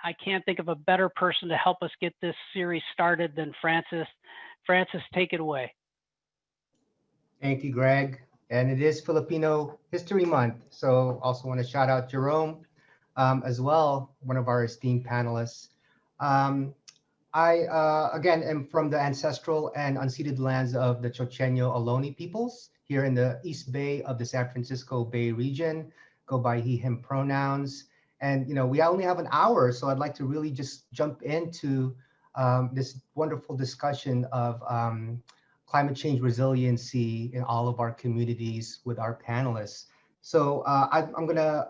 I can't think of a better person to help us get this series started than Francis. Francis, take it away. Thank you, Greg. And it is Filipino History Month. So also want to shout out Jerome as well, one of our esteemed panelists. I, again, am from the ancestral and unceded lands of the Chochenyo Ohlone peoples here in the East Bay of the San Francisco Bay region, go by he, him pronouns. And, you know, we only have an hour, so I'd like to really just jump into this wonderful discussion of climate change resiliency in all of our communities with our panelists. So I'm gonna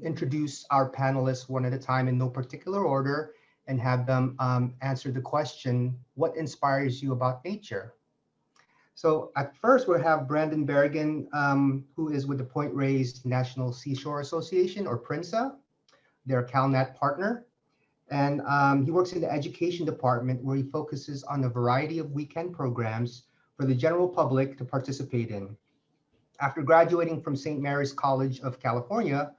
introduce our panelists one at a time in no particular order and have them answer the question, what inspires you about nature? So at first we'll have Brandon Barragan, who is with the Point Reyes National Seashore Association, or PRINSA. They're a CalNat partner. And he works in the education department where he focuses on a variety of weekend programs for the general public to participate in. After graduating from St. Mary's College of California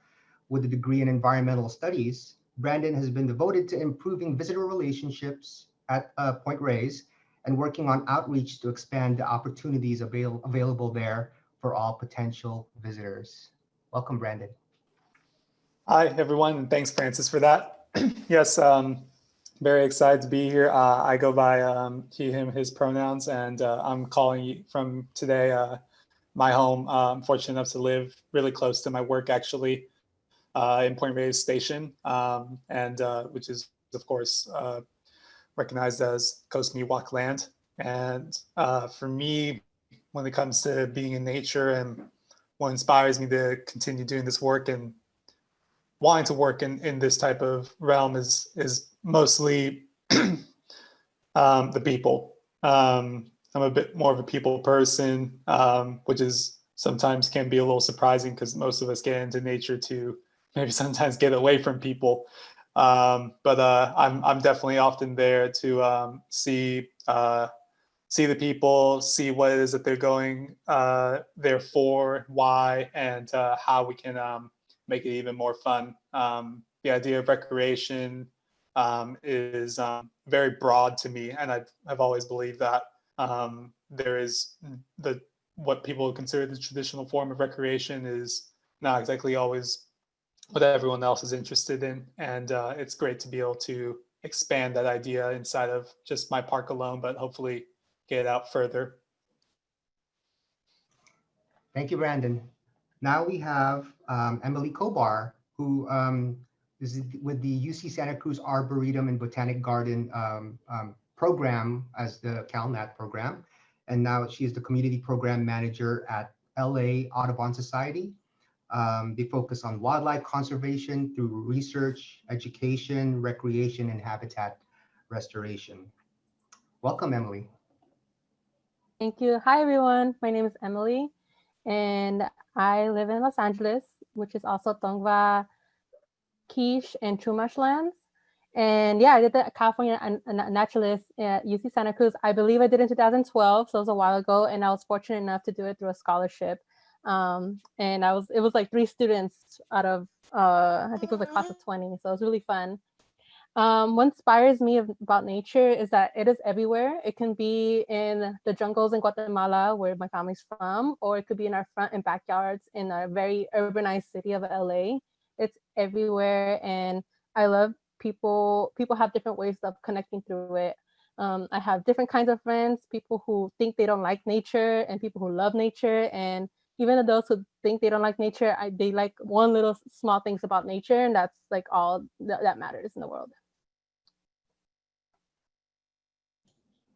with a degree in environmental studies, Brandon has been devoted to improving visitor relationships at Point Reyes and working on outreach to expand the opportunities available there for all potential visitors. Welcome, Brandon. Hi, everyone, and thanks, Francis, for that. Yes, very excited to be here. I go by he, him, his pronouns, and I'm calling you from today, my home. I'm fortunate enough to live really close to my work, actually, in Point Reyes Station, which is, of course, recognized as Coast Miwok land. And for me, when it comes to being in nature and what inspires me to continue doing this work and wanting to work in this type of realm is mostly the people. I'm a bit more of a people person, which is sometimes can be a little surprising because most of us get into nature to maybe sometimes get away from people. But I'm definitely often there to see the people, see what it is that they're going there for, why, and how we can make it even more fun. The idea of recreation is very broad to me, and I've always believed that there is what people consider the traditional form of recreation is not exactly always what everyone else is interested in, and it's great to be able to expand that idea inside of just my park alone, but hopefully get it out further. Thank you, Brandon. Now we have Emily Cobar, who is with the UC Santa Cruz Arboretum and Botanic Garden program as the CalNat program. And now she is the community program manager at LA Audubon Society. They focus on wildlife conservation through research, education, recreation, and habitat restoration. Welcome, Emily. Thank you. Hi, everyone. My name is Emily, and I live in Los Angeles, which is also Tongva, Quiche, and Chumash lands. And yeah, I did the California Naturalist at UC Santa Cruz. I believe I did in 2012, so it was a while ago, and I was fortunate enough to do it through a scholarship. And it was like 3 students out of, I think it was a class of 20, so it was really fun. What inspires me about nature is that it is everywhere. It can be in the jungles in Guatemala, where my family's from, or it could be in our front and backyards in a very urbanized city of LA. It's everywhere, and I love people. People have different ways of connecting through it. I have different kinds of friends, people who think they don't like nature and people who love nature. And even those who think they don't like nature, they like one little small things about nature, and that's like all that matters in the world.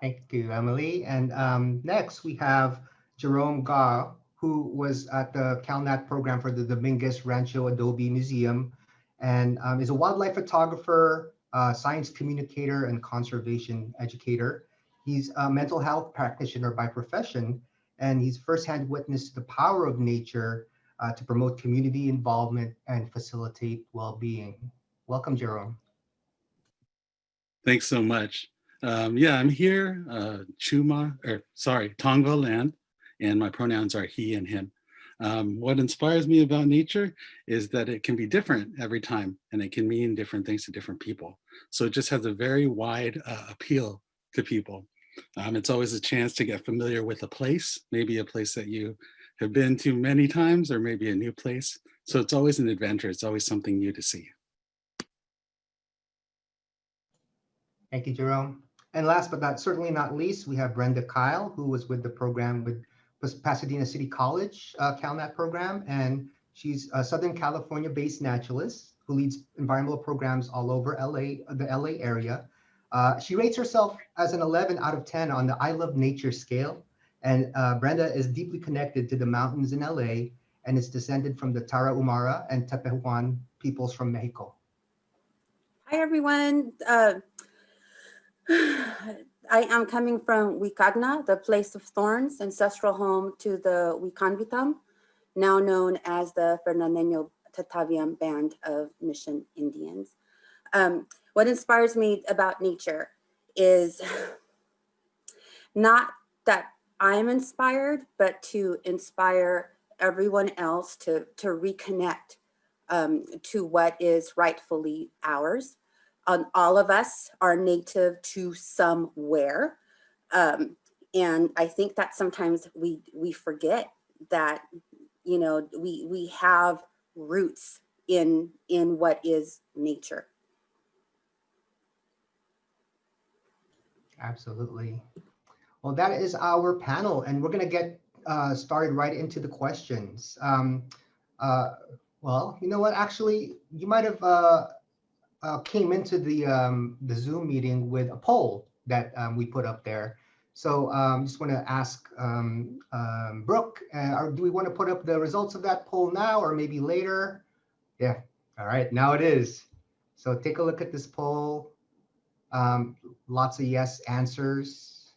Thank you, Emily. And next we have Jerome Ga, who was at the CalNat program for the Dominguez Rancho Adobe Museum, and is a wildlife photographer, science communicator, and conservation educator. He's a mental health practitioner by profession, and he's firsthand witnessed the power of nature to promote community involvement and facilitate well-being. Welcome, Jerome. Thanks so much. Yeah, I'm here, Tongva land, and my pronouns are he and him. What inspires me about nature is that it can be different every time, and it can mean different things to different people. So it just has a very wide appeal to people. It's always a chance to get familiar with a place, maybe a place that you have been to many times, or maybe a new place. So it's always an adventure. It's always something new to see. Thank you, Jerome. And last but certainly not least, we have Brenda Kyle, who was with the program with Pasadena City College CalNat program, and she's a Southern California-based naturalist who leads environmental programs all over LA, the LA area. She rates herself as an 11 out of 10 on the I Love Nature scale, and Brenda is deeply connected to the mountains in LA and is descended from the Tarahumara and Tepehuan peoples from Mexico. Hi, everyone. I am coming from Wicagna, the place of thorns, ancestral home to the Wicanvitam, now known as the Fernandeño Tataviam Band of Mission Indians. What inspires me about nature is not that I'm inspired, but to inspire everyone else to reconnect to what is rightfully ours. All of us are native to somewhere. And I think that sometimes we forget that, you know, we have roots in what is nature. Absolutely. Well, that is our panel, and we're going to get started right into the questions. Well, you know what? Actually, you might have came into the Zoom meeting with a poll that we put up there. So just want to ask Brooke, or do we want to put up the results of that poll now or maybe later? Yeah. All right. Now it is. So take a look at this poll. Lots of yes answers.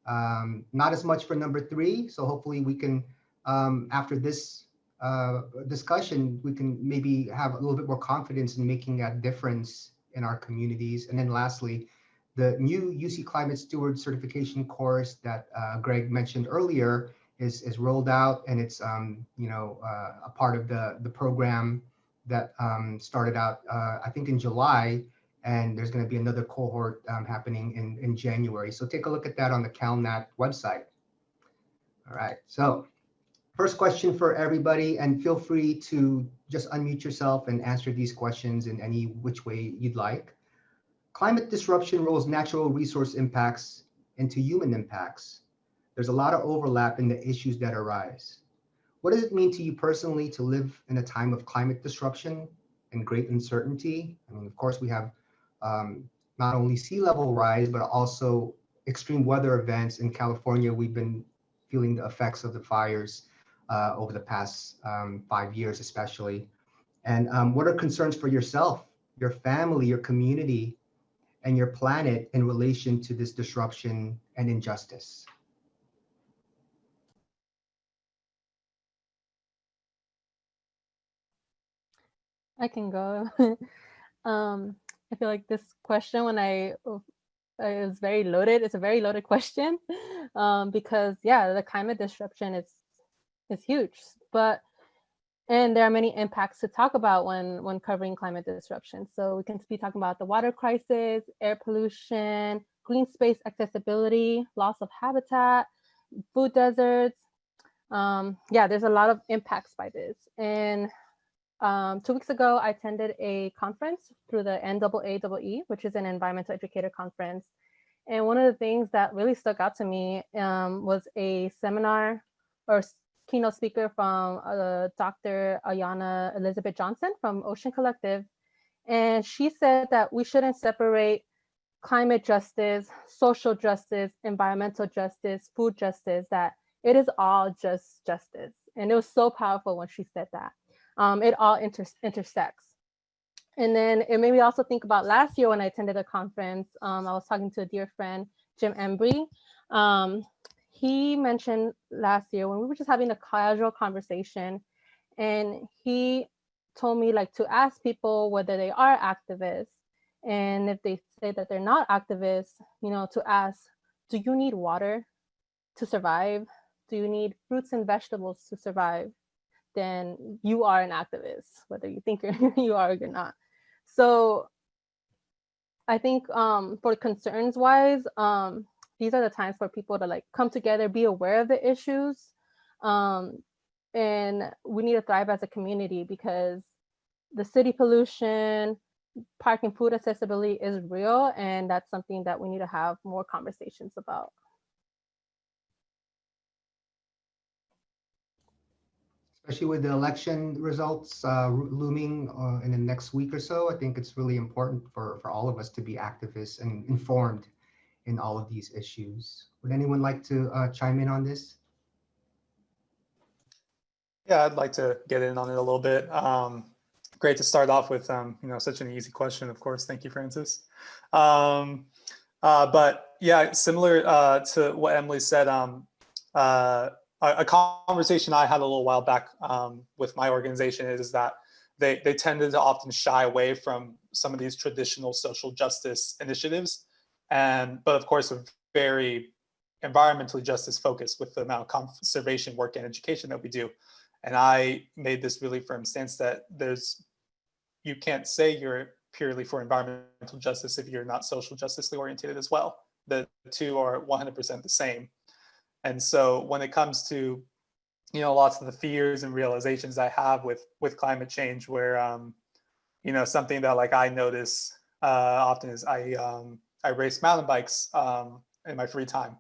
Not as much for number 3. So hopefully we can, after this discussion, we can maybe have a little bit more confidence in making a difference in our communities. And then lastly, the new UC Climate Steward certification course that Greg mentioned earlier is rolled out, and it's you know, a part of the program that started out I think in July, and there's going to be another cohort happening in January. So take a look at that on the CalNat website. All right, so first question for everybody, and feel free to just unmute yourself and answer these questions in any which way you'd like. Climate disruption rolls natural resource impacts into human impacts. There's a lot of overlap in the issues that arise. What does it mean to you personally to live in a time of climate disruption and great uncertainty? I mean, of course, we have not only sea level rise, but also extreme weather events in California. We've been feeling the effects of the fires over the past 5 years, especially. And what are concerns for yourself, your family, your community, and your planet in relation to this disruption and injustice? I can go. I feel like this question, when it was very loaded. It's a very loaded question because yeah, the climate disruption is huge, and there are many impacts to talk about when covering climate disruption. So we can be talking about the water crisis, air pollution, green space accessibility, loss of habitat, food deserts. Yeah, there's a lot of impacts by this. And 2 weeks ago, I attended a conference through the NAAE, which is an environmental educator conference. And one of the things that really stuck out to me was a seminar or keynote speaker from Dr. Ayana Elizabeth Johnson from Ocean Collective. And she said that we shouldn't separate climate justice, social justice, environmental justice, food justice, that it is all just justice. And it was so powerful when she said that. It all intersects. And then it made me also think about last year when I attended a conference. I was talking to a dear friend, Jim Embry. He mentioned last year when we were just having a casual conversation, and he told me like to ask people whether they are activists, and if they say that they're not activists, you know, to ask, do you need water to survive? Do you need fruits and vegetables to survive? Then you are an activist, whether you think you are or you're not. So I think for concerns wise, these are the times for people to like come together, be aware of the issues. And we need to thrive as a community because the city pollution, park and food accessibility is real. And that's something that we need to have more conversations about. Especially with the election results looming in the next week or so, I think it's really important for all of us to be activists and informed in all of these issues. Would anyone like to chime in on this? Yeah, I'd like to get in on it a little bit. Great to start off with, such an easy question, of course. Thank you, Francis. But yeah, similar to what Emily said, a conversation I had a little while back with my organization is that they tended to often shy away from some of these traditional social justice initiatives, but of course, are very environmentally justice focused with the amount of conservation work and education that we do. And I made this really firm stance that you can't say you're purely for environmental justice if you're not social justicely oriented as well. The two are 100% the same. And so when it comes to, lots of the fears and realizations I have with climate change, where, something that like I notice often is I race mountain bikes in my free time.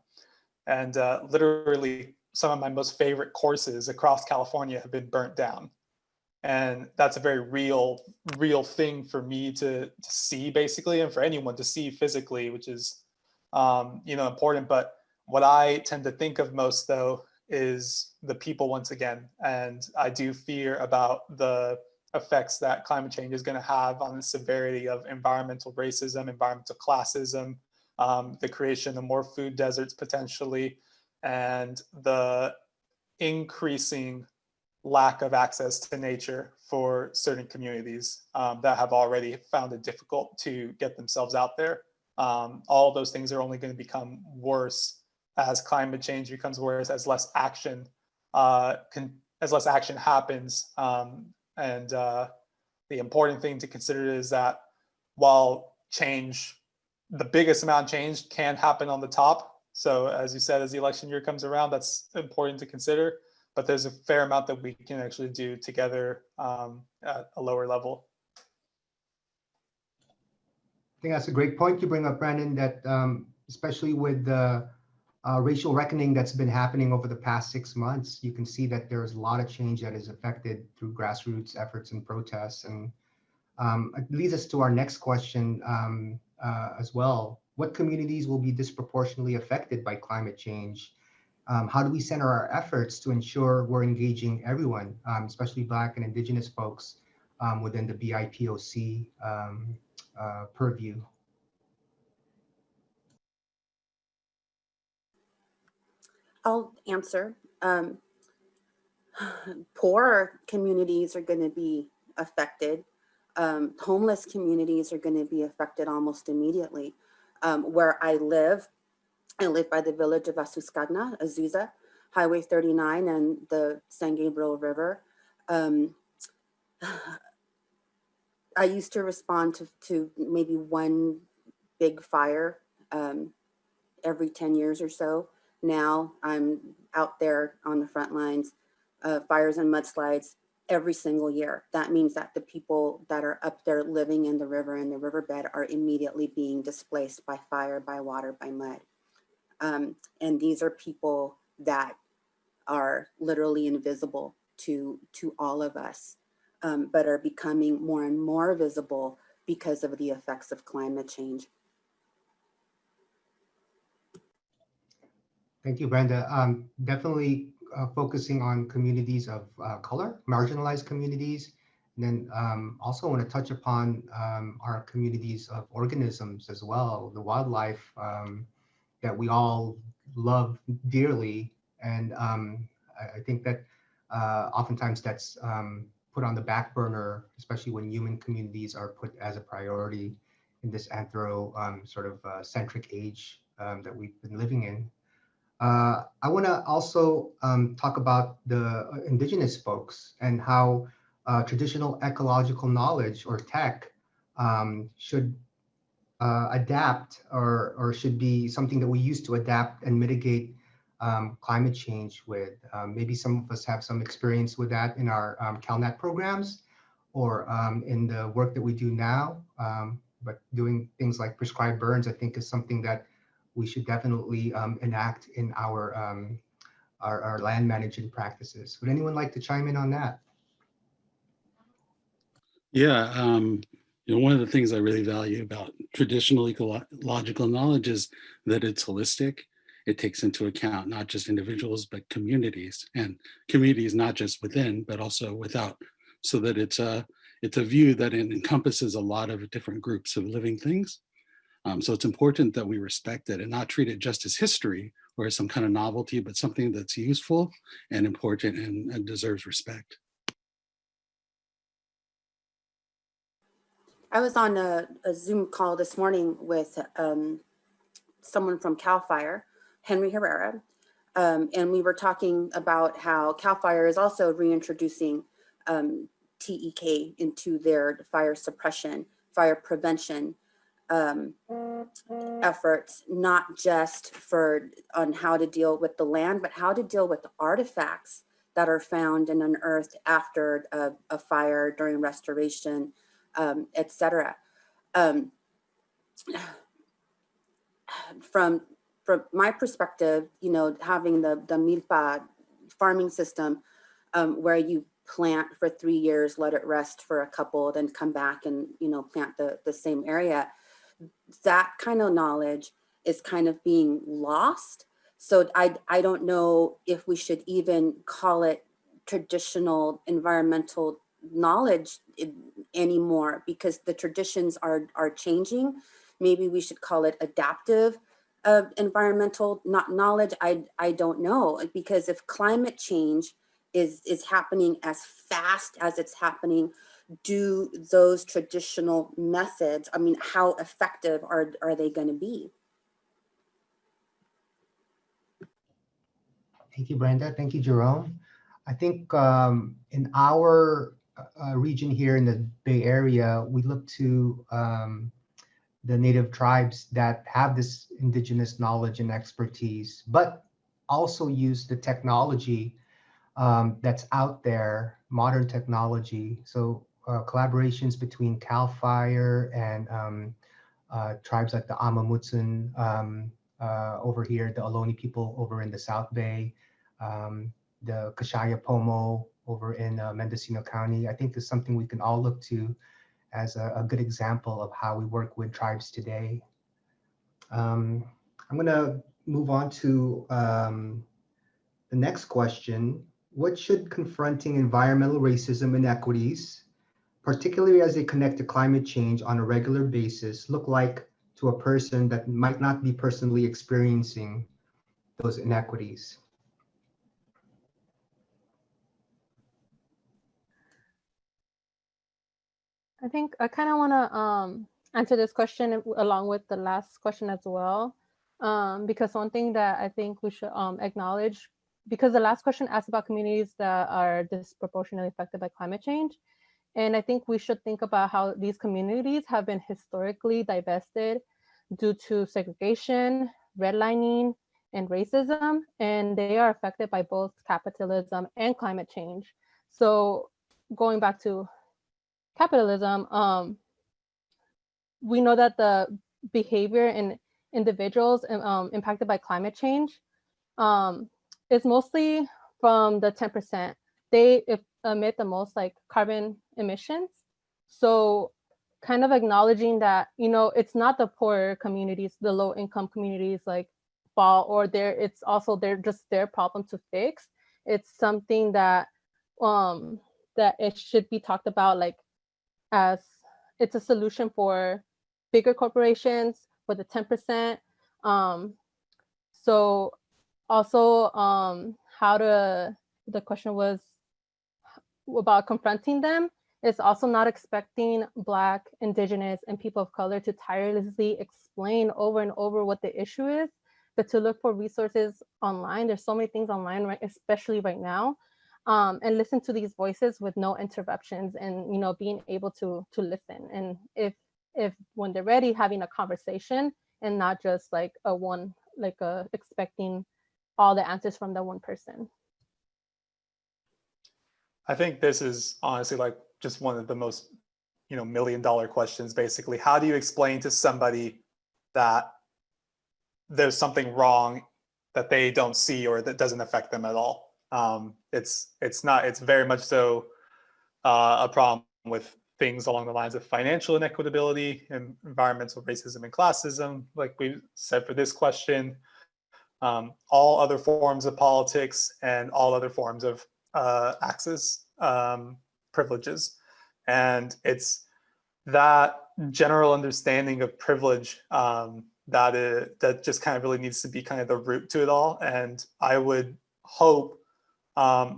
And literally some of my most favorite courses across California have been burnt down. And that's a very real thing for me to see basically, and for anyone to see physically, which is, important. But what I tend to think of most though is the people once again. And I do fear about the effects that climate change is going to have on the severity of environmental racism, environmental classism, the creation of more food deserts potentially, and the increasing lack of access to nature for certain communities that have already found it difficult to get themselves out there. All of those things are only going to become worse as climate change becomes worse, as less action happens. And the important thing to consider is that while the biggest amount of change can happen on the top. So as you said, as the election year comes around, that's important to consider. But there's a fair amount that we can actually do together at a lower level. I think that's a great point you bring up, Brandon, that especially with the racial reckoning that's been happening over the past 6 months, you can see that there's a lot of change that is affected through grassroots efforts and protests. And it leads us to our next question as well. What communities will be disproportionately affected by climate change? How do we center our efforts to ensure we're engaging everyone, especially Black and Indigenous folks within the BIPOC purview? I'll answer. Poor communities are going to be affected. Homeless communities are going to be affected almost immediately. Where I live by the village of Azusa, Highway 39 and the San Gabriel River. I used to respond to maybe one big fire every 10 years or so. Now I'm out there on the front lines, fires and mudslides every single year. That means that the people that are up there living in the river and the riverbed are immediately being displaced by fire, by water, by mud. And these are people that are literally invisible to all of us, but are becoming more and more visible because of the effects of climate change. Thank you, Brenda. Definitely focusing on communities of color, marginalized communities. And then also want to touch upon our communities of organisms as well, the wildlife that we all love dearly. And I think that oftentimes that's put on the back burner, especially when human communities are put as a priority in this centric age that we've been living in. I want to also talk about the indigenous folks and how traditional ecological knowledge or tech should adapt or should be something that we use to adapt and mitigate climate change with. Maybe some of us have some experience with that in our CalNat programs or in the work that we do now. But doing things like prescribed burns, I think, is something that we should definitely enact in our land management practices. Would anyone like to chime in on that? Yeah, one of the things I really value about traditional ecological knowledge is that it's holistic. It takes into account not just individuals, but communities, and communities not just within, but also without, so that it's a view that it encompasses a lot of different groups of living things. So it's important that we respect it and not treat it just as history or as some kind of novelty, but something that's useful and important and deserves respect. I was on a Zoom call this morning with someone from CAL FIRE, Henry Herrera, and we were talking about how CAL FIRE is also reintroducing TEK into their fire suppression, fire prevention efforts, not just on how to deal with the land, but how to deal with the artifacts that are found and unearthed after a fire, during restoration, etc. From my perspective, having the milpa farming system, where you plant for 3 years, let it rest for a couple, then come back and plant the same area, that kind of knowledge is kind of being lost. So I don't know if we should even call it traditional environmental knowledge anymore, because the traditions are changing. Maybe we should call it adaptive environmental knowledge. I don't know, because if climate change is happening as fast as it's happening, do those traditional methods, I mean, how effective are they going to be? Thank you, Brenda. Thank you, Jerome. I think in our region here in the Bay Area, we look to the native tribes that have this indigenous knowledge and expertise, but also use the technology that's out there, modern technology. So collaborations between CAL FIRE and tribes like the Amamutsun over here, the Ohlone people over in the South Bay, the Kashaya Pomo over in Mendocino County. I think is something we can all look to as a good example of how we work with tribes today. I'm going to move on to the next question. What should confronting environmental racism inequities, particularly as they connect to climate change on a regular basis, look like to a person that might not be personally experiencing those inequities? I think I kind of want to answer this question along with the last question as well, because one thing that I think we should acknowledge, because the last question asked about communities that are disproportionately affected by climate change. And I think we should think about how these communities have been historically divested due to segregation, redlining, and racism, and they are affected by both capitalism and climate change. So going back to capitalism, we know that the behavior in individuals impacted by climate change is mostly from the 10%. They emit the most like carbon emissions. So kind of acknowledging that, it's not the poorer communities, the low income communities like fault, or it's also just their problem to fix. It's something that that it should be talked about like as it's a solution for bigger corporations for the 10%. So also the question was about confronting them. It's also not expecting Black, Indigenous, and people of color to tirelessly explain over and over what the issue is, but to look for resources online. There's so many things online, right, especially right now, and listen to these voices with no interruptions, and being able to listen, and if when they're ready, having a conversation and not just like expecting all the answers from the one person. I think this is honestly like just one of the most, $1,000,000 questions, basically. How do you explain to somebody that there's something wrong that they don't see or that doesn't affect them at all? It's very much so a problem with things along the lines of financial inequitability and environmental racism and classism, like we said for this question, all other forms of politics and all other forms of access privileges. And it's that general understanding of privilege that just kind of really needs to be kind of the root to it all. And I would hope,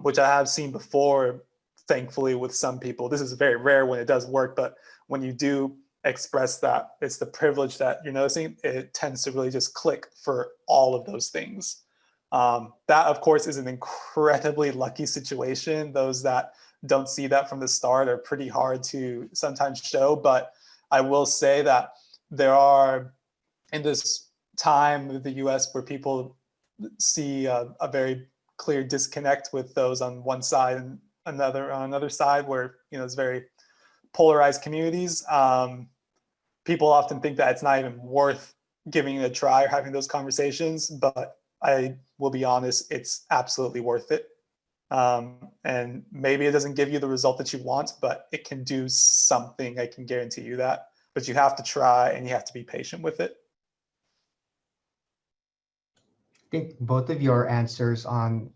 which I have seen before, thankfully, with some people, this is very rare when it does work, but when you do express that it's the privilege that you're noticing, it tends to really just click for all of those things. That, of course, is an incredibly lucky situation. Those that don't see that from the start are pretty hard to sometimes show. But I will say that there are, in this time with the US where people see a very clear disconnect with those on one side and another on another side, where it's very polarized communities, people often think that it's not even worth giving it a try or having those conversations, but I will be honest, it's absolutely worth it. And maybe it doesn't give you the result that you want, but it can do something. I can guarantee you that. But you have to try and you have to be patient with it. I think both of your answers on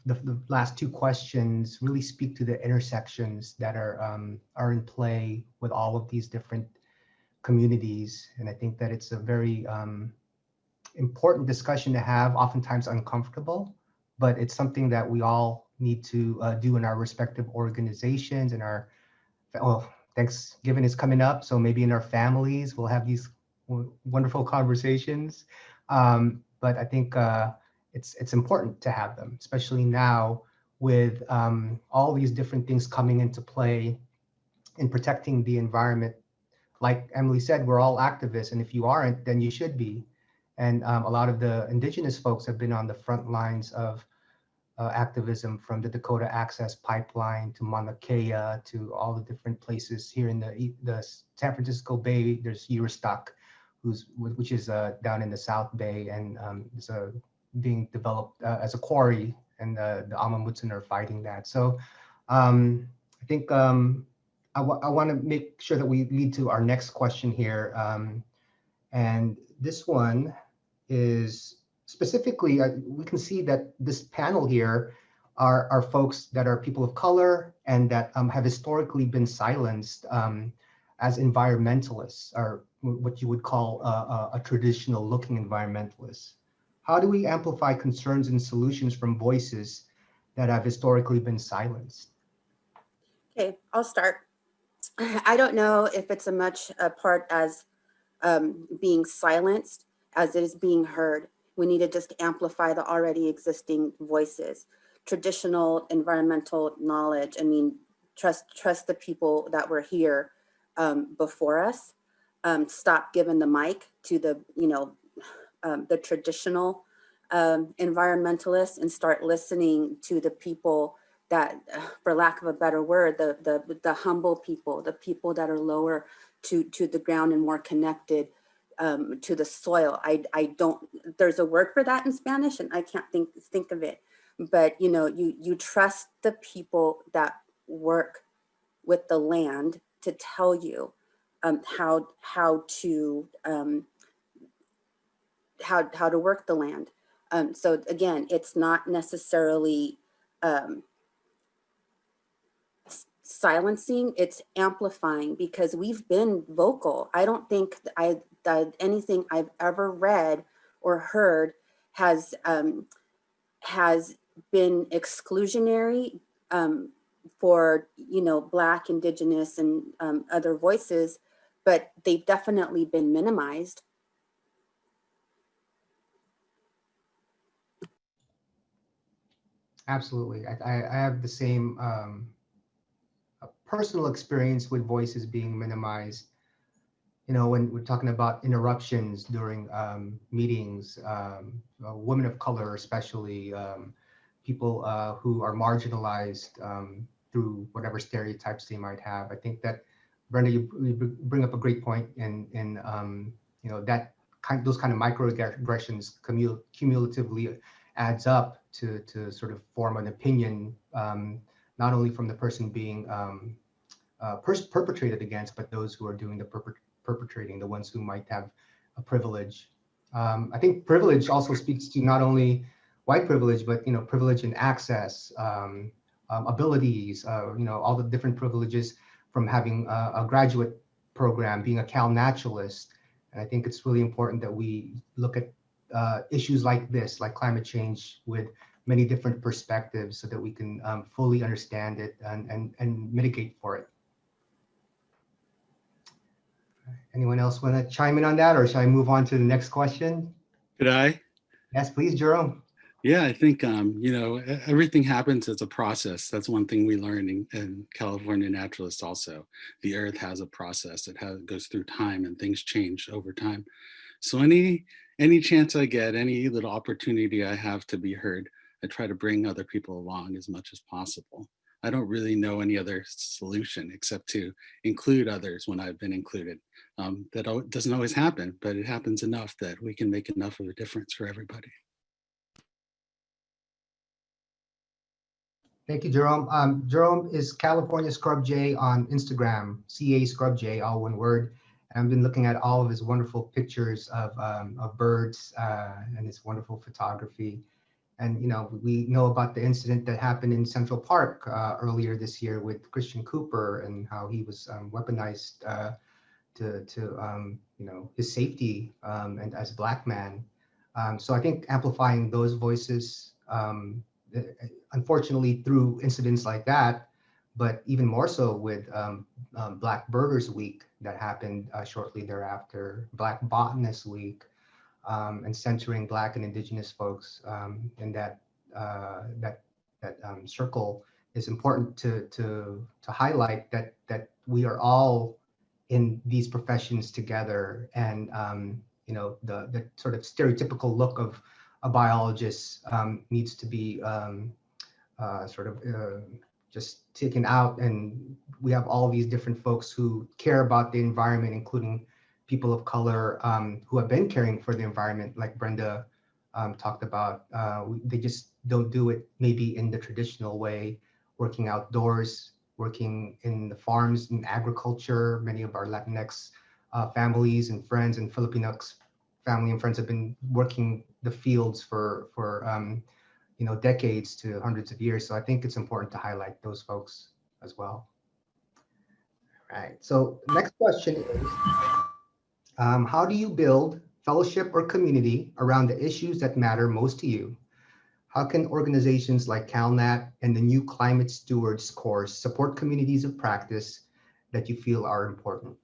the last two questions really speak to the intersections that are in play with all of these different communities. And I think that it's a very important discussion to have, oftentimes uncomfortable, but it's something that we all need to do in our respective organizations and Thanksgiving is coming up, so maybe in our families we'll have these wonderful conversations. But I think it's important to have them, especially now with all these different things coming into play in protecting the environment. Like Emily said, we're all activists, and if you aren't, then you should be. And a lot of the indigenous folks have been on the front lines of activism, from the Dakota Access Pipeline to Mauna Kea to all the different places here in the San Francisco Bay. There's Eurostock, which is down in the South Bay, and is being developed as a quarry, and the Amamutsun are fighting that. So I think I want to make sure that we lead to our next question here. And this one is specifically, we can see that this panel here are folks that are people of color and that have historically been silenced as environmentalists, or what you would call a traditional looking environmentalist. How do we amplify concerns and solutions from voices that have historically been silenced? Okay, I'll start. I don't know if it's as much a part as being silenced as it is being heard. We need to just amplify the already existing voices. Traditional environmental knowledge, I mean, trust the people that were here before us. Stop giving the mic to the traditional environmentalists, and start listening to the people that, for lack of a better word, the humble people, the people that are lower to the ground and more connected to the soil. I don't, there's a word for that in Spanish and I can't think of it, but you trust the people that work with the land to tell you how to work the land. So again, it's not necessarily silencing, it's amplifying, because we've been vocal. I don't think that anything I've ever read or heard has been exclusionary for Black, Indigenous, and other voices, but they've definitely been minimized. Absolutely. I have the same personal experience with voices being minimized. You know, when we're talking about interruptions during meetings, women of color, especially people who are marginalized through whatever stereotypes they might have. I think that, Brenda, you bring up a great point in you know, that those kind of microaggressions cumulatively adds up to sort of form an opinion, not only from the person being perpetrated against, but those who are doing the perpetrating, the ones who might have a privilege. I think privilege also speaks to not only white privilege, but, you know, privilege in access, abilities, you know, all the different privileges from having a graduate program, being a Cal Naturalist. And I think it's really important that we look at issues like this, like climate change, with many different perspectives so that we can fully understand it and mitigate for it. Anyone else want to chime in on that, or shall I move on to the next question? Could I? Yes, please, Jerome. Yeah, I think, you know, everything happens as a process. That's one thing we learn in California Naturalists also. The earth has a process. It goes through time, and things change over time. So any chance I get, any little opportunity I have to be heard, I try to bring other people along as much as possible. I don't really know any other solution except to include others when I've been included. That doesn't always happen, but it happens enough that we can make enough of a difference for everybody. Thank you, Jerome. Jerome is California Scrub Jay on Instagram, CA Scrub Jay, all one word. And I've been looking at all of his wonderful pictures of birds and his wonderful photography. And, you know, we know about the incident that happened in Central Park earlier this year with Christian Cooper, and how he was weaponized to you know, his safety and as a Black man. So I think amplifying those voices, unfortunately through incidents like that, but even more so with Black Birders Week that happened shortly thereafter, Black Botanist Week, and centering Black and Indigenous folks in that circle, is important to highlight that we are all in these professions together. And you know, the sort of stereotypical look of a biologist needs to be sort of just taken out. And we have all these different folks who care about the environment, including people of color who have been caring for the environment, like Brenda talked about. They just don't do it maybe in the traditional way, working outdoors, working in the farms, in agriculture. Many of our Latinx families and friends and Filipinos family and friends have been working the fields for you know, decades to hundreds of years. So I think it's important to highlight those folks as well. All right, so next question is, how do you build fellowship or community around the issues that matter most to you? How can organizations like CalNat and the new Climate Stewards course support communities of practice that you feel are important?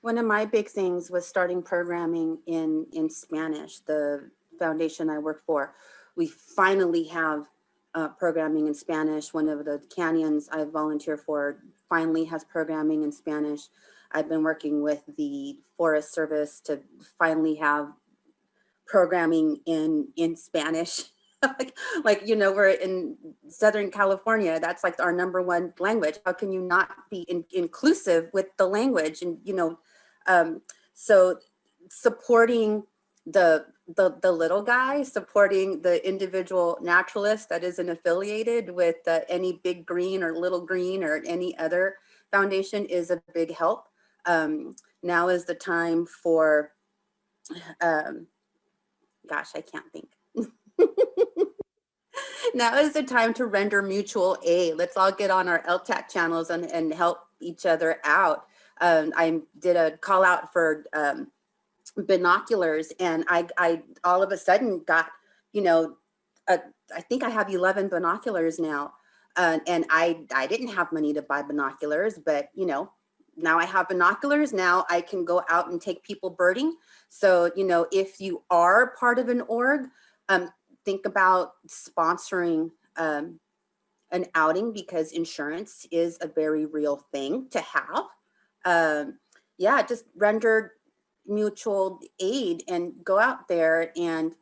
One of my big things was starting programming in Spanish. The foundation I work for, we finally have programming in Spanish. One of the canyons I volunteer for finally has programming in Spanish. I've been working with the Forest Service to finally have programming in Spanish. like, you know, we're in Southern California. That's like our #1 language. How can you not be inclusive with the language? And, you know, so supporting the little guy, supporting the individual naturalist that isn't affiliated with any Big Green or Little Green or any other foundation is a big help. Now is the time for, gosh, I can't think. Now is the time to render mutual aid. Let's all get on our LTAC channels and help each other out. I did a call out for binoculars, and I all of a sudden got, you know, I think I have 11 binoculars now. And I didn't have money to buy binoculars, but, you know, now I have binoculars. Now I can go out and take people birding. So, you know, if you are part of an org, think about sponsoring an outing, because insurance is a very real thing to have. Yeah, just render mutual aid and go out there and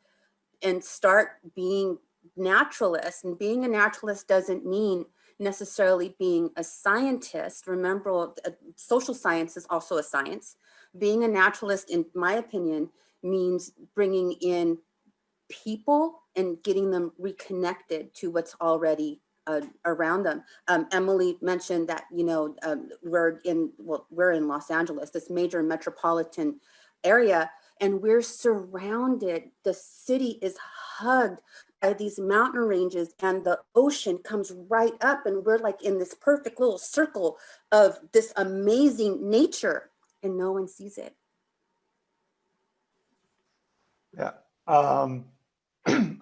start being naturalists. And being a naturalist doesn't mean necessarily being a scientist. Remember, social science is also a science. Being a naturalist, in my opinion, means bringing in people and getting them reconnected to what's already around them. Emily mentioned that, you know, we're in Los Angeles, this major metropolitan area, and we're surrounded. The city is hugged by these mountain ranges, and the ocean comes right up, and we're like in this perfect little circle of this amazing nature, and no one sees it. Yeah.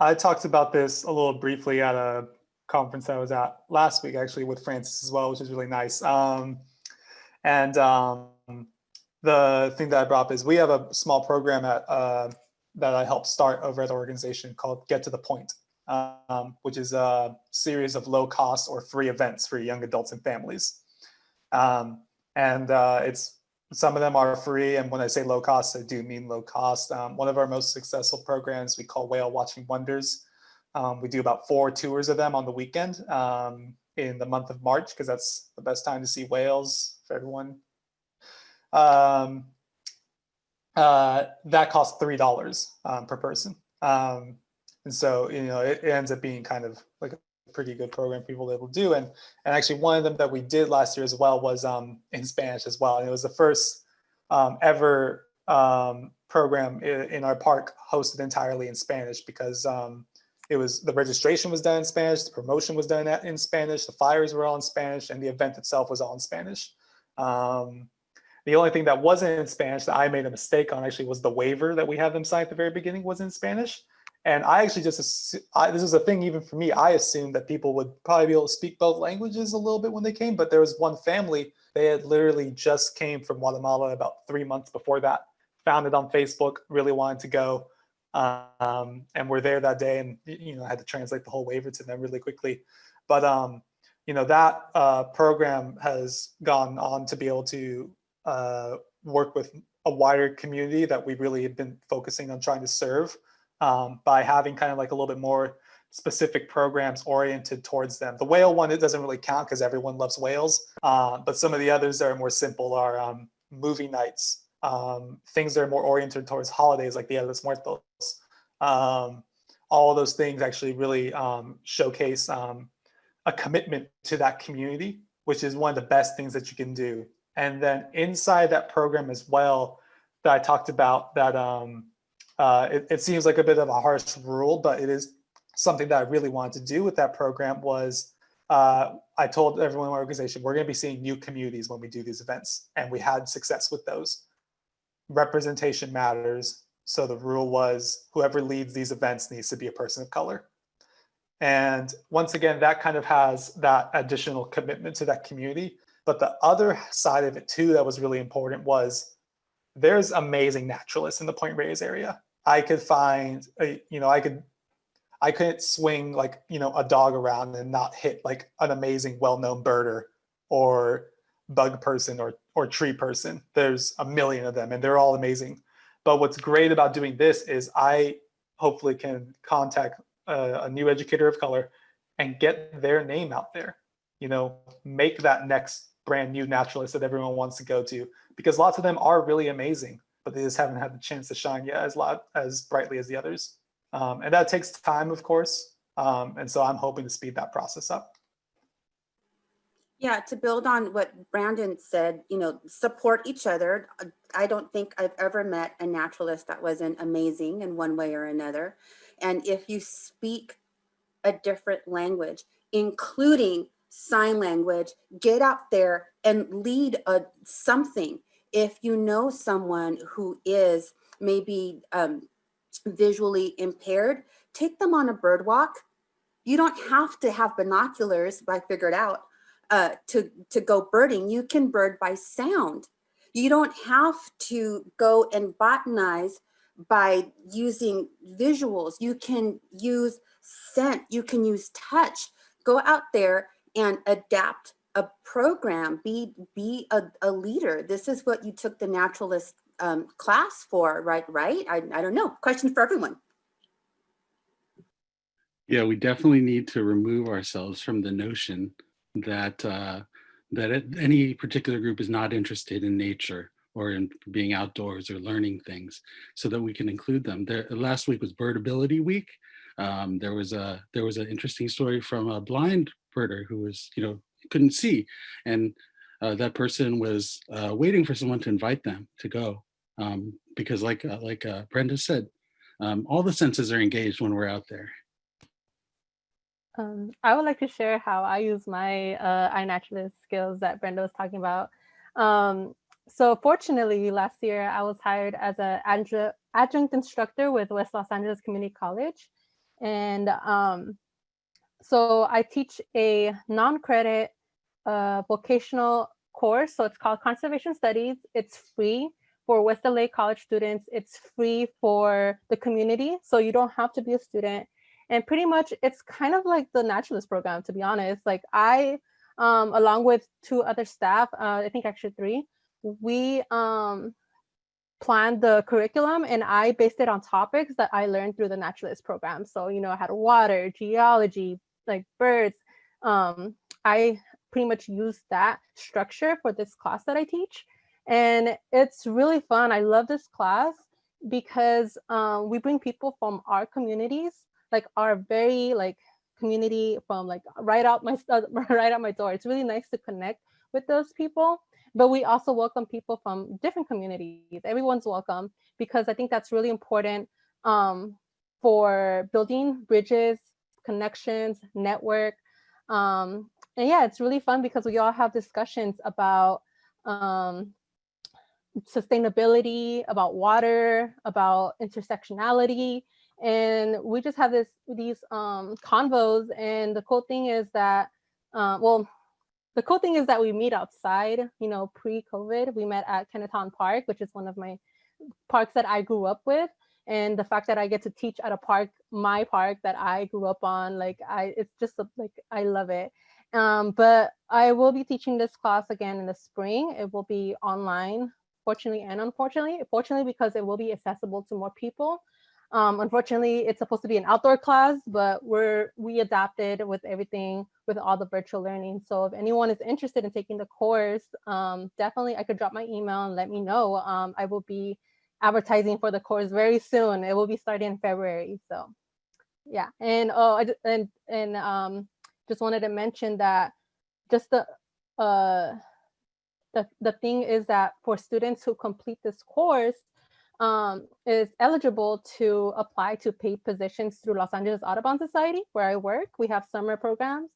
I talked about this a little briefly at a conference I was at last week, actually, with Francis as well, which is really nice. The thing that I brought up is we have a small program at that I helped start over at the organization called Get to the Point, which is a series of low cost or free events for young adults and families. It's some of them are free, and when I say low cost, I do mean low cost. One of our most successful programs we call Whale Watching Wonders. We do about 4 tours of them on the weekend in the month of March, because that's the best time to see whales for everyone. That costs $3 per person. And so, you know, it ends up being kind of like a pretty good program for people to be able to do. And actually one of them that we did last year as well was in Spanish as well. And it was the first ever program in our park hosted entirely in Spanish, because it was, the registration was done in Spanish, the promotion was done in Spanish, the flyers were all in Spanish, and the event itself was all in Spanish. The only thing that wasn't in Spanish that I made a mistake on actually was the waiver that we had them sign at the very beginning was in Spanish. And I actually just, this is a thing even for me, I assumed that people would probably be able to speak both languages a little bit when they came, but there was one family, they had literally just came from Guatemala about 3 months before that, found it on Facebook, really wanted to go, and were there that day, and you know, I had to translate the whole waiver to them really quickly. But you know, that program has gone on to be able to work with a wider community that we really have been focusing on trying to serve, by having kind of like a little bit more specific programs oriented towards them. The whale one, it doesn't really count because everyone loves whales, but some of the others that are more simple are movie nights, things that are more oriented towards holidays like Dia de los Muertos. All of those things actually really showcase a commitment to that community, which is one of the best things that you can do. And then inside that program as well, that I talked about, that it seems like a bit of a harsh rule, but it is something that I really wanted to do with that program was, I told everyone in my organization, we're going to be seeing new communities when we do these events. And we had success with those. Representation matters. So the rule was whoever leads these events needs to be a person of color. And once again, that kind of has that additional commitment to that community. But the other side of it too that was really important was there's amazing naturalists in the Point Reyes area. I could find, you know, I couldn't swing like, you know, a dog around and not hit like an amazing well-known birder or bug person or tree person. There's a million of them and they're all amazing. But what's great about doing this is I hopefully can contact a new educator of color and get their name out there, you know, make that next brand new naturalist that everyone wants to go to, because lots of them are really amazing, but they just haven't had the chance to shine yet as brightly as the others. And that takes time, of course. And so I'm hoping to speed that process up. Yeah, to build on what Brandon said, you know, support each other. I don't think I've ever met a naturalist that wasn't amazing in one way or another. And if you speak a different language, including sign language, get out there and lead something. If you know someone who is maybe visually impaired, take them on a bird walk. You don't have to have binoculars, but I figured out. to go birding, you can bird by sound. You don't have to go and botanize by using visuals. You can use scent, you can use touch. Go out there and adapt a program, be a leader. This is what you took the naturalist class for, right? I don't know, question for everyone. Yeah, we definitely need to remove ourselves from the notion that any particular group is not interested in nature or in being outdoors or learning things, so that we can include them. Last week was Birdability Week. There was an interesting story from a blind birder who was, couldn't see, and that person was waiting for someone to invite them to go, because like Brenda said, all the senses are engaged when we're out there. I would like to share how I use my iNaturalist skills that Brenda was talking about. So fortunately, last year I was hired as an adjunct instructor with West Los Angeles Community College. And so I teach a non-credit vocational course. So it's called Conservation Studies. It's free for West LA college students. It's free for the community. So you don't have to be a student. And pretty much it's kind of like the naturalist program, to be honest. Like I, along with 2 other staff, I think actually 3, we planned the curriculum and I based it on topics that I learned through the naturalist program. So, I had water, geology, like birds. I pretty much used that structure for this class that I teach. And it's really fun. I love this class because we bring people from our communities, like our very community from right out my door. It's really nice to connect with those people, but we also welcome people from different communities. Everyone's welcome, because I think that's really important for building bridges, connections, network. And yeah, it's really fun because we all have discussions about sustainability, about water, about intersectionality. And we just have these convos. And the cool thing is that, we meet outside. Pre-COVID, we met at Kenneton Park, which is one of my parks that I grew up with. And the fact that I get to teach at a park, my park that I grew up on, it's just I love it. But I will be teaching this class again in the spring. It will be online, fortunately and unfortunately. Fortunately, because it will be accessible to more people. Unfortunately, it's supposed to be an outdoor class, but we adapted with everything, with all the virtual learning. So if anyone is interested in taking the course, definitely I could drop my email and let me know. I will be advertising for the course very soon. It will be starting in February. So yeah, and just wanted to mention that just the thing is that for students who complete this course, is eligible to apply to paid positions through Los Angeles Audubon Society, where I work. We have summer programs,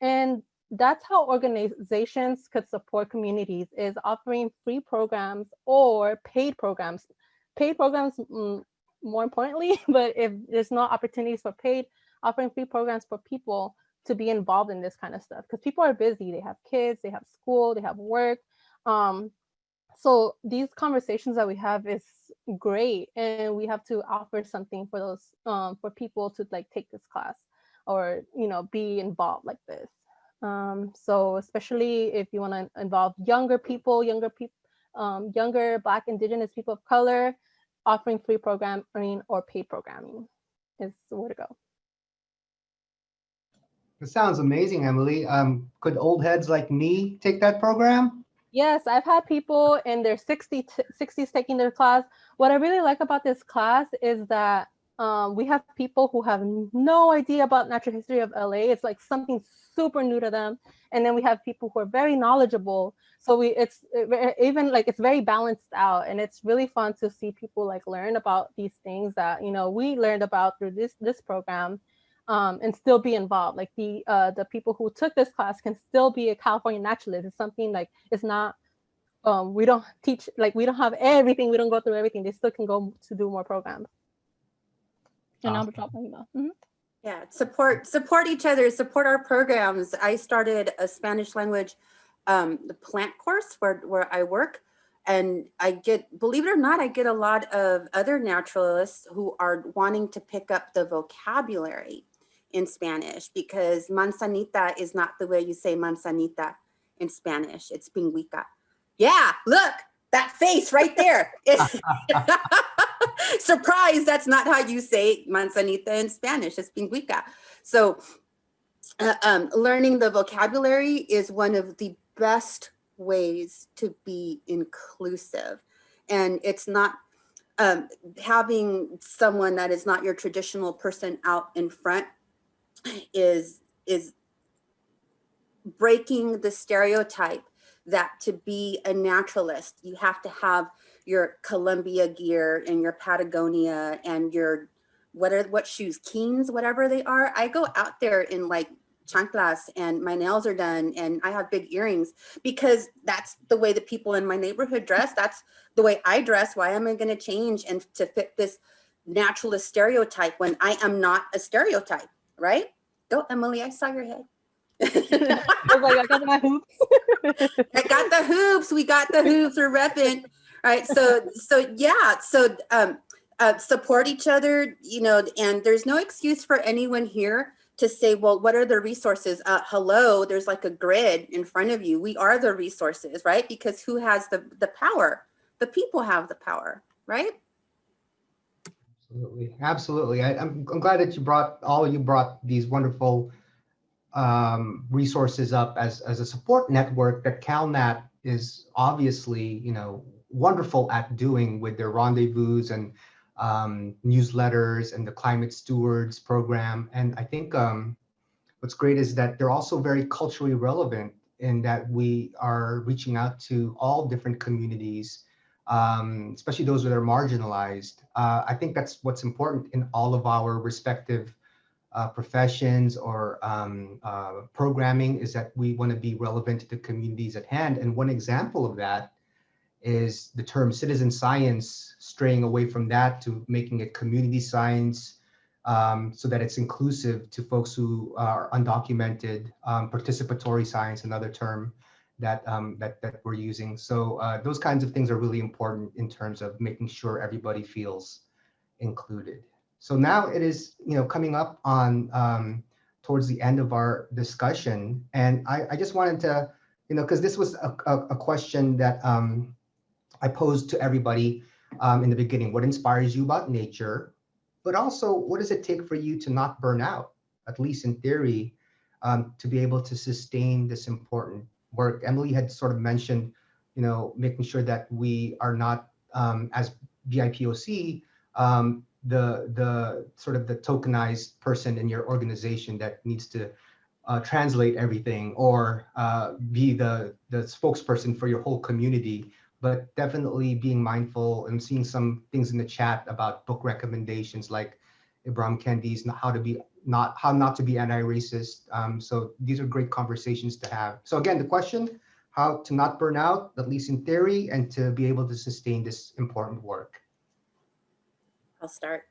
and that's how organizations could support communities, is offering free programs or paid programs. Paid programs, more importantly, but if there's no opportunities for paid, offering free programs for people to be involved in this kind of stuff, because people are busy. They have kids, they have school, they have work. So these conversations that we have is great, and we have to offer something for those for people to take this class or be involved like this. So especially if you want to involve younger people, younger Black, Indigenous people of color, offering free programming or paid programming is the way to go. It sounds amazing, Emily. Could old heads like me take that program? Yes, I've had people in their 60s taking their class. What I really like about this class is that we have people who have no idea about natural history of LA. It's like something super new to them. And then we have people who are very knowledgeable. So it's very balanced out, and it's really fun to see people learn about these things that we learned about through this program. And still be involved. The people who took this class can still be a California naturalist. It's something it's not, we don't teach, we don't have everything, we don't go through everything. They still can go to do more programs. And I'll drop my email. Yeah, support each other, support our programs. I started a Spanish language the plant course where I work, and I get, believe it or not, I get a lot of other naturalists who are wanting to pick up the vocabulary in Spanish, because manzanita is not the way you say manzanita in Spanish. It's pingüica. Yeah, look, that face right there. Surprise, that's not how you say manzanita in Spanish. It's pingüica. So learning the vocabulary is one of the best ways to be inclusive. And it's not having someone that is not your traditional person out in front is breaking the stereotype that to be a naturalist, you have to have your Columbia gear and your Patagonia and your what shoes, Keens, whatever they are. I go out there in like chanclas and my nails are done and I have big earrings because that's the way the people in my neighborhood dress. That's the way I dress. Why am I going to change and to fit this naturalist stereotype when I am not a stereotype, right? Go, Emily, I saw your head. I was like, I got my hoops. I got the hoops. We got the hoops. We're repping. All right. So yeah. So support each other, you know, and there's no excuse for anyone here to say, well, what are the resources? Hello, there's like a grid in front of you. We are the resources, right? Because who has the power? The people have the power, right? Absolutely. Absolutely. I'm glad that you brought these wonderful resources up as a support network that CalNat is obviously, you know, wonderful at doing with their rendezvous and newsletters and the Climate Stewards program. And I think what's great is that they're also very culturally relevant in that we are reaching out to all different communities, especially those that are marginalized. I think that's what's important in all of our respective professions or programming, is that we want to be relevant to the communities at hand. And one example of that is the term citizen science, straying away from that to making it community science, so that it's inclusive to folks who are undocumented, participatory science, another term that we're using. So those kinds of things are really important in terms of making sure everybody feels included. So now it is, you know, coming up on towards the end of our discussion, and I just wanted to, you know, because this was a question that I posed to everybody in the beginning. What inspires you about nature? But also, what does it take for you to not burn out, at least in theory, to be able to sustain this important work? Emily had sort of mentioned, you know, making sure that we are not, as BIPOC, the sort of the tokenized person in your organization that needs to translate everything or be the spokesperson for your whole community, but definitely being mindful and seeing some things in the chat about book recommendations like Ibram Kendi's how not to be anti-racist. So these are great conversations to have. So again, the question, how to not burn out, at least in theory, and to be able to sustain this important work. I'll start.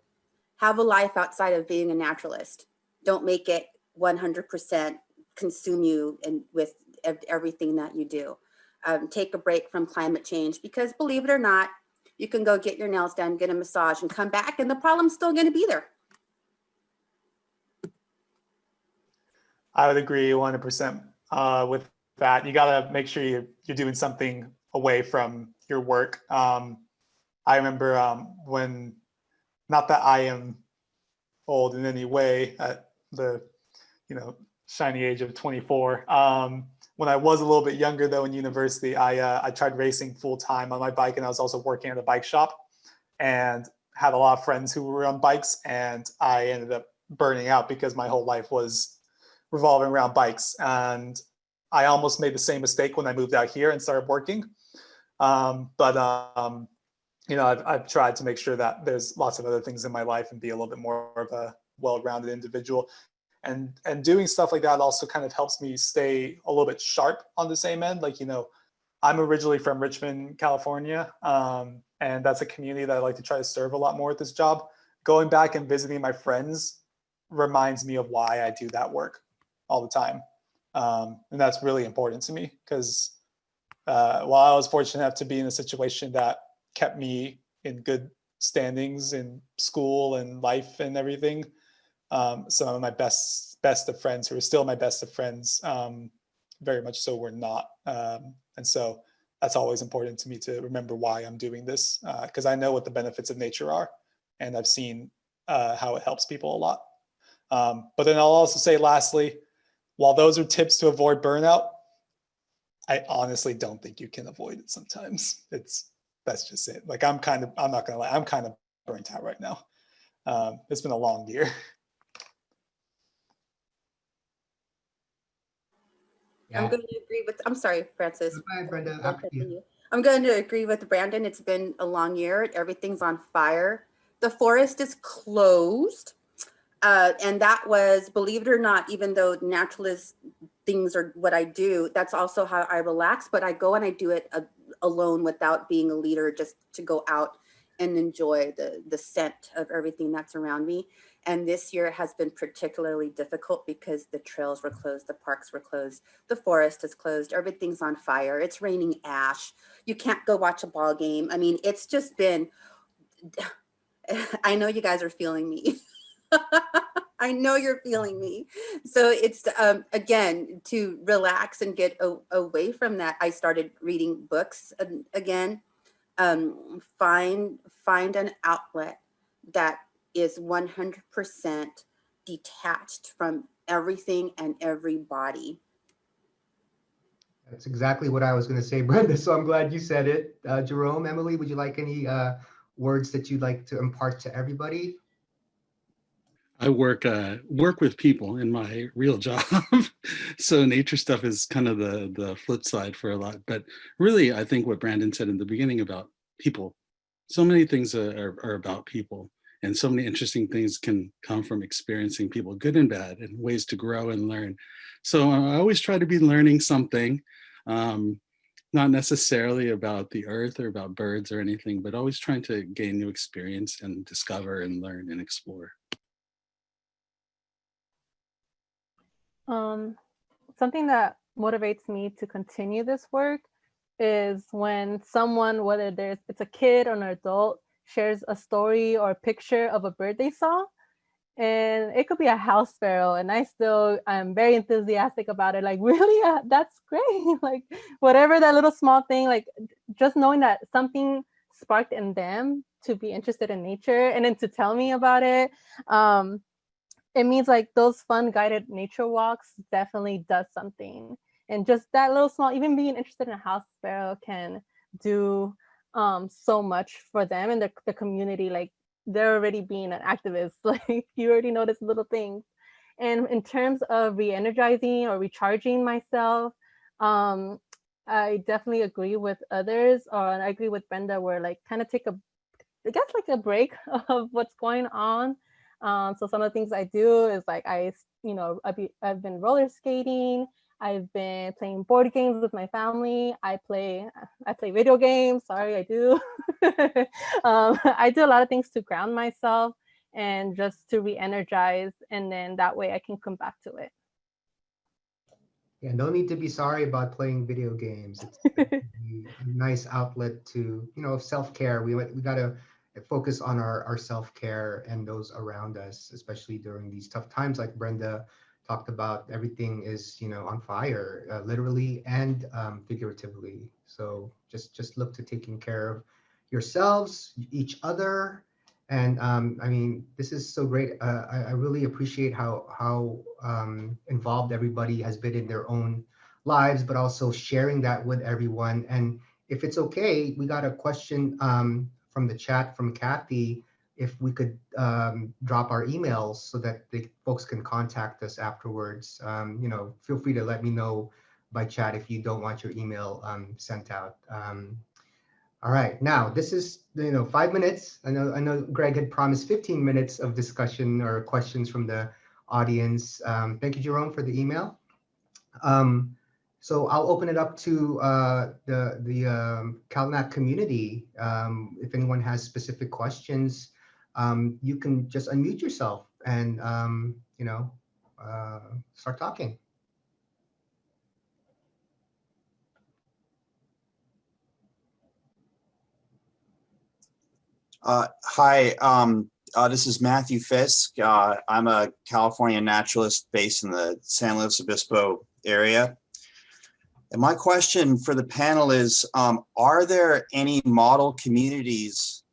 Have a life outside of being a naturalist. Don't make it 100% consume you and with everything that you do. Take a break from climate change, because believe it or not, you can go get your nails done, get a massage and come back and the problem's still going to be there. I would agree 100% with that. You got to make sure you're doing something away from your work. I remember when, not that I am old in any way at the, you know, shiny age of 24. When I was a little bit younger though in university, I tried racing full time on my bike, and I was also working at a bike shop and had a lot of friends who were on bikes, and I ended up burning out because my whole life was revolving around bikes. And I almost made the same mistake when I moved out here and started working. You know, I've tried to make sure that there's lots of other things in my life and be a little bit more of a well-rounded individual. And doing stuff like that also kind of helps me stay a little bit sharp on the same end. Like, you know, I'm originally from Richmond, California, and that's a community that I like to try to serve a lot more at this job. Going back and visiting my friends reminds me of why I do that work all the time. And that's really important to me because while I was fortunate enough to be in a situation that kept me in good standings in school and life and everything, some of my best of friends who are still my best of friends, very much so were not. And so that's always important to me to remember why I'm doing this, because I know what the benefits of nature are, and I've seen how it helps people a lot. But then I'll also say, lastly, while those are tips to avoid burnout, I honestly don't think you can avoid it sometimes. That's just it. Like I'm not gonna lie, I'm kind of burnt out right now. It's been a long year. Yeah. I'm going to agree with, I'm sorry, Francis. Bye, Brenda. After you. I'm going to agree with Brandon. It's been a long year. Everything's on fire. The forest is closed. And that was, believe it or not, even though naturalist things are what I do, that's also how I relax, but I go and I do it alone without being a leader, just to go out and enjoy the scent of everything that's around me. And this year has been particularly difficult because the trails were closed, the parks were closed, the forest is closed, everything's on fire, it's raining ash, you can't go watch a ball game. I mean, it's just been, I know you guys are feeling me. I know you're feeling me. So it's, again, to relax and get away from that, I started reading books again. Find an outlet that is 100% detached from everything and everybody. That's exactly what I was going to say, Brenda. So I'm glad you said it. Jerome, Emily, would you like any words that you'd like to impart to everybody? I work with people in my real job. So nature stuff is kind of the flip side for a lot. But really, I think what Brandon said in the beginning about people, so many things are about people, and so many interesting things can come from experiencing people, good and bad, and ways to grow and learn. So I always try to be learning something, not necessarily about the earth or about birds or anything, but always trying to gain new experience and discover and learn and explore. Something that motivates me to continue this work is when someone, whether it's a kid or an adult, shares a story or a picture of a bird they saw. And it could be a house sparrow, and I'm very enthusiastic about it. Like, really, that's great. Like, whatever that little small thing, like just knowing that something sparked in them to be interested in nature and then to tell me about it. It means like those fun guided nature walks definitely does something. And just that little small, even being interested in a house sparrow can do so much for them and the community. Like, they're already being an activist. Like, you already notice little things. And in terms of re-energizing or recharging myself, I definitely agree with others, or I agree with Brenda, where like kind of take I guess like a break of what's going on. So some of the things I do is like I've been roller skating. I've been playing board games with my family. I play video games. Sorry, I do. I do a lot of things to ground myself and just to re-energize, and then that way I can come back to it. Yeah, no need to be sorry about playing video games. It's a nice outlet to, self-care. We got to focus on our self-care and those around us, especially during these tough times. Like Brenda talked about, everything is, on fire, literally and figuratively. So just look to taking care of yourselves, each other. And I mean, this is so great. I really appreciate how involved everybody has been in their own lives, but also sharing that with everyone. And if it's okay, we got a question from the chat from Kathy. If we could drop our emails so that the folks can contact us afterwards. Feel free to let me know by chat if you don't want your email sent out. All right, now this is 5 minutes. I know Greg had promised 15 minutes of discussion or questions from the audience. Thank you, Jerome, for the email. So I'll open it up to the CalNat community. If anyone has specific questions, you can just unmute yourself and start talking. Hi, this is Matthew Fisk. I'm a California naturalist based in the San Luis Obispo area. And my question for the panel is, are there any model communities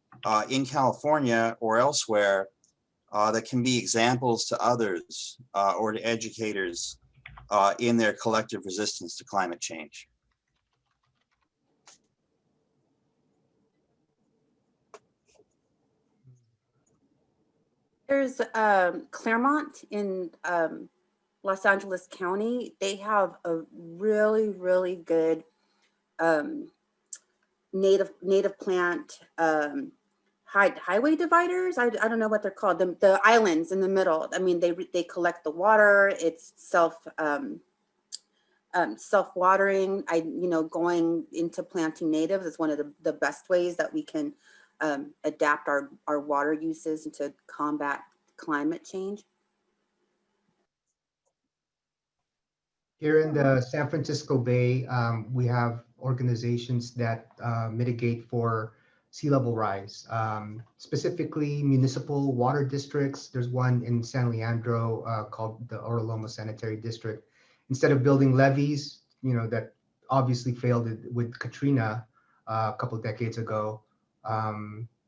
in California or elsewhere that can be examples to others or to educators in their collective resistance to climate change? There's Claremont in Los Angeles County. They have a really, really good native plant highway dividers. I don't know what they're called. The islands in the middle. I mean, they collect the water. It's self-watering. Going into planting natives is one of the best ways that we can adapt our water uses to combat climate change. Here in the San Francisco Bay, we have organizations that mitigate for sea level rise, specifically municipal water districts. There's one in San Leandro called the Oro Loma Sanitary District. Instead of building levees, that obviously failed with Katrina a couple of decades ago,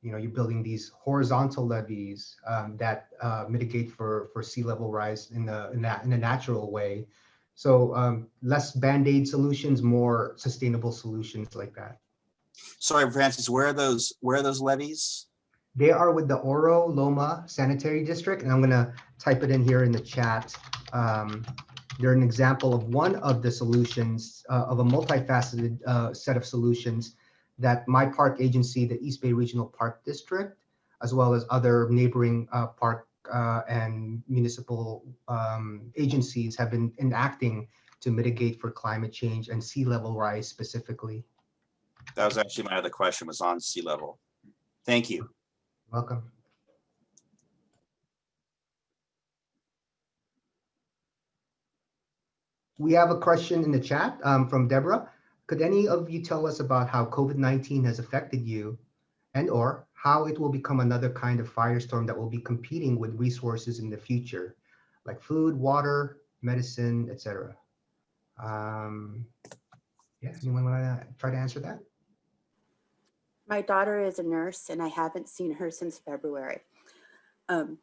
you're building these horizontal levees that mitigate for sea level rise in a natural way. So less Band-Aid solutions, more sustainable solutions like that. Sorry, Francis, where are those levees? They are with the Oro Loma Sanitary District, and I'm gonna type it in here in the chat. They're an example of one of the solutions of a multifaceted set of solutions that my park agency, the East Bay Regional Park District, as well as other neighboring park and municipal agencies have been enacting to mitigate for climate change and sea level rise specifically. That was actually my other question, was on sea level. Thank you. Welcome. We have a question in the chat from Deborah. Could any of you tell us about how COVID-19 has affected you and or how it will become another kind of firestorm that will be competing with resources in the future, like food, water, medicine, etc.? Yeah, anyone want to try to answer that? My daughter is a nurse, and I haven't seen her since February. And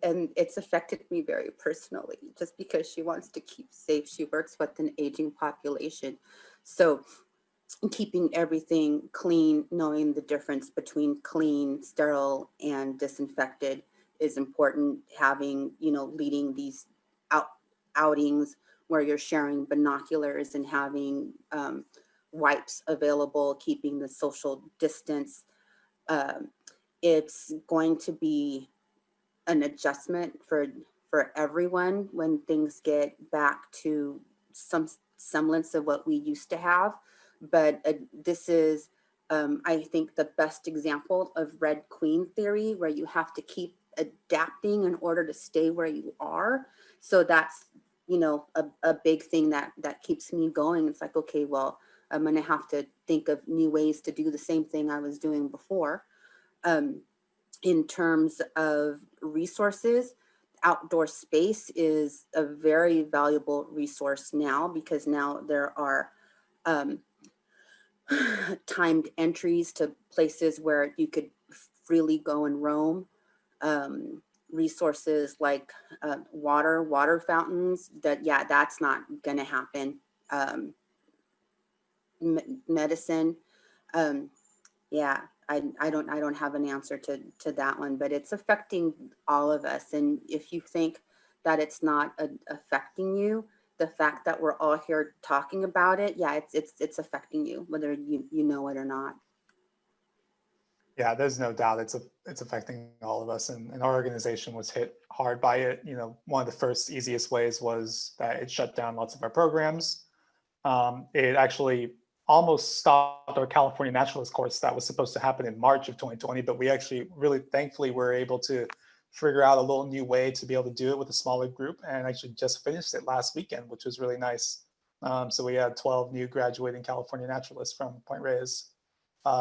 it's affected me very personally, just because she wants to keep safe. She works with an aging population. So keeping everything clean, knowing the difference between clean, sterile, and disinfected is important. Having, leading these outings where you're sharing binoculars and having wipes available, keeping the social distance. It's going to be an adjustment for everyone when things get back to some semblance of what we used to have. But this is, I think, the best example of Red Queen theory, where you have to keep adapting in order to stay where you are. So that's, a big thing that keeps me going. It's like, okay, well, I'm going to have to think of new ways to do the same thing I was doing before. In terms of resources, outdoor space is a very valuable resource now, because now there are timed entries to places where you could freely go and roam. Resources like water fountains, that's not going to happen. Medicine, I don't have an answer to that one, but it's affecting all of us. And if you think that it's not affecting you, the fact that we're all here talking about it, it's affecting you, whether you know it or not. Yeah, there's no doubt it's affecting all of us, and our organization was hit hard by it. One of the first easiest ways was that it shut down lots of our programs. It actually almost stopped our California Naturalist course that was supposed to happen in March of 2020, but we actually really thankfully were able to figure out a little new way to be able to do it with a smaller group, and actually just finished it last weekend, which was really nice. So we had 12 new graduating California naturalists from Point Reyes,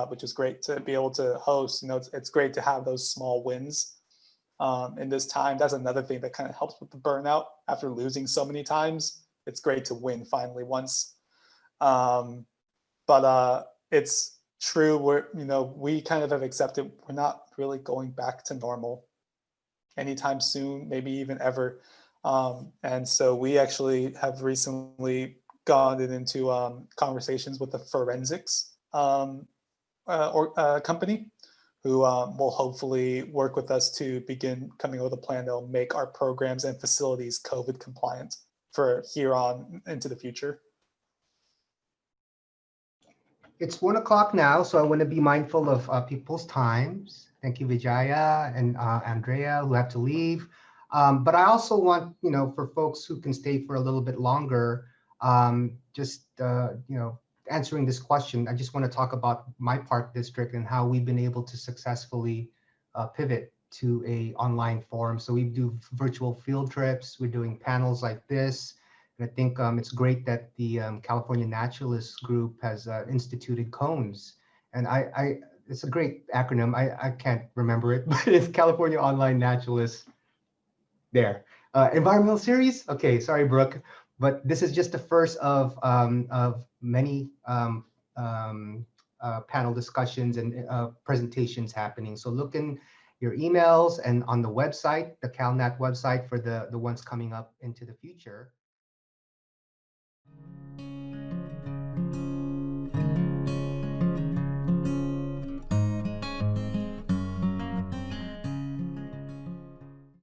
which is great to be able to host. You know, it's great to have those small wins in this time. That's another thing that kind of helps with the burnout after losing so many times. It's great to win finally once. But it's true, we kind of have accepted we're not really going back to normal anytime soon, maybe even ever. And so we actually have recently gone into conversations with the forensics company, who will hopefully work with us to begin coming up with a plan that will make our programs and facilities COVID compliant for here on into the future. It's 1 o'clock now, so I want to be mindful of people's times. Thank you, Vijaya and Andrea, who have to leave. But I also want, for folks who can stay for a little bit longer, answering this question, I just want to talk about my park district and how we've been able to successfully pivot to a online forum. So we do virtual field trips. We're doing panels like this. And I think it's great that the California Naturalist group has instituted CONES. And it's a great acronym. I can't remember it, but it's California Online Naturalists. There. Environmental series? Okay, sorry, Brooke. But this is just the first of many panel discussions and presentations happening. So look in your emails and on the website, the CalNat website, for the ones coming up into the future.